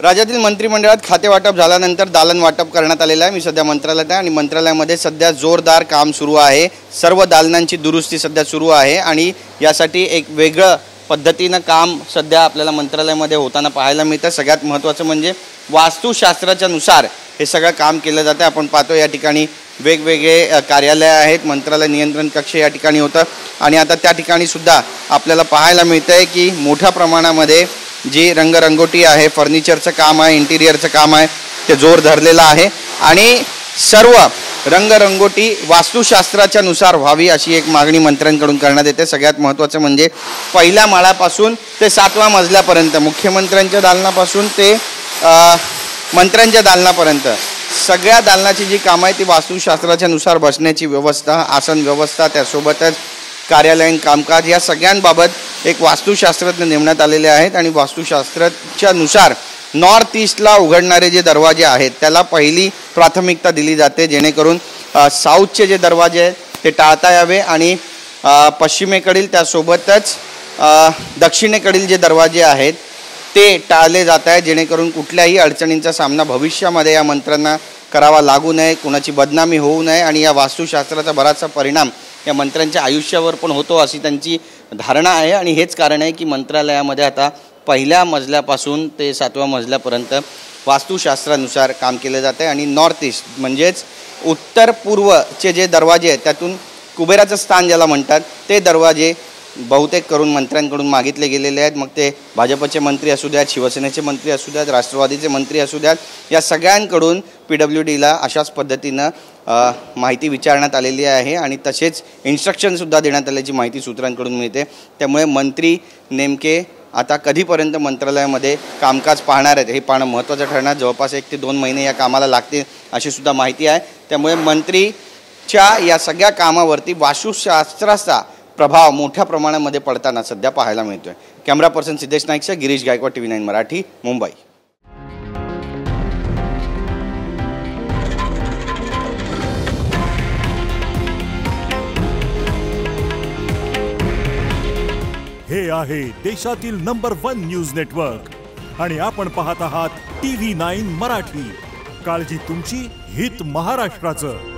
राज्यातील मंत्रिमंडळात खाते वाटप झाल्यानंतर दालन वाटप करण्यात आलेलं आहे। मी सध्या मंत्रालयात आहे आणि मंत्रालयामध्ये सध्या जोरदार काम सुरू आहे। सर्व दालनांची दुरुस्ती सध्या सुरू आहे आणि यासाठी एक वेगळं पद्धतीने काम सध्या आपल्याला मंत्रालयामध्ये होताना पाहायला मिळतं। सगळ्यात महत्त्वाचं म्हणजे वास्तुशास्त्राच्या नुसार हे सगळं काम केलं जातं। आपण पाहतो या ठिकाणी वेगवेगळे कार्यालय आहेत, मंत्रालय नियंत्रण कक्ष या ठिकाणी होतं आणि आता त्या ठिकाणी सुद्धा आपल्याला पाहायला मिळतंय की मोठ्या प्रमाणामध्ये जी रंगरंगोटी आहे, फर्निचरचं काम आहे, इंटिरियरचं काम आहे, ते जोर धरलेलं आहे आणि सर्व रंगरंगोटी वास्तुशास्त्राच्या नुसार व्हावी अशी एक मागणी मंत्र्यांकडून करण्यात येते। सगळ्यात महत्त्वाचं म्हणजे पहिल्या माळापासून ते 7व्या मजल्यापर्यंत, मुख्यमंत्र्यांच्या दालनापासून ते मंत्र्यांच्या दालनापर्यंत सगळ्या दालनाची जी कामं आहे ती वास्तुशास्त्राच्या नुसार बसण्याची व्यवस्था, आसन व्यवस्था, त्यासोबतच कार्यालयीन कामकाज या सगळ्यांबाबत एक वास्तुशास्त्रज्ञ नेमण्यात आलेले आहेत आणि वास्तुशास्त्राच्या नुसार नॉर्थ ईस्टला उघडणारे जे दरवाजे आहेत त्याला पहिली प्राथमिकता दिली जाते, जेणेकरून साऊथचे जे दरवाजे आहेत ते टाळता यावे आणि पश्चिमेकडील त्यासोबतच दक्षिणेकडील जे दरवाजे आहेत ते टाळले जात आहे, जेणेकरून कुठल्याही अडचणींचा सामना भविष्यामध्ये या मंत्र्यांना करावा लागू नये, कुणाची बदनामी होऊ नये आणि या वास्तुशास्त्राचा बराचसा परिणाम या मंत्र्यांच्या आयुष्यावर पण होतो अशी त्यांची धारणा आहे आणि हेच कारण आहे की मंत्रालयामध्ये आता पहिल्या मजल्यापासून ते 7व्या मजल्यापर्यंत वास्तुशास्त्रानुसार काम केलं जातं आहे आणि नॉर्थ ईस्ट म्हणजेच उत्तर पूर्वचे जे दरवाजे आहेत त्यातून कुबेराचं स्थान ज्याला म्हणतात ते दरवाजे बहुतेक करून मंत्र्यांकडून मागितले गेलेले आहेत। मग ते भाजपचे मंत्री असू द्यात, शिवसेनेचे मंत्री असू द्यात, राष्ट्रवादीचे मंत्री असू द्यात, या सगळ्यांकडून PWDला अशाच पद्धतीनं माहिती विचारण्यात आलेली आहे आणि तसेच इन्स्ट्रक्शनसुद्धा देण्यात आल्याची माहिती सूत्रांकडून मिळते। त्यामुळे मंत्री नेमके आता कधीपर्यंत मंत्रालयामध्ये कामकाज पाहणार आहेत हे पाहणं महत्त्वाचं ठरणार। जवळपास 1 ते 2 महिने या कामाला लागतील अशी सुद्धा माहिती आहे। त्यामुळे मंत्रीच्या या सगळ्या कामावरती वास्तुशास्त्राचा प्रभाव मोठ्या प्रमाणामध्ये पडताना सध्या पाहायला मिळतोय। कॅमेरा पर्सन सिद्धेश नाईकसह गिरीश गायकवाड, TV9 मराठी, मुंबई। हे आहे देशातील नंबर 1 न्यूज नेटवर्क आणि आपण पाहत आहात TV9 मराठी। काळजी तुमची, हित महाराष्ट्राचं।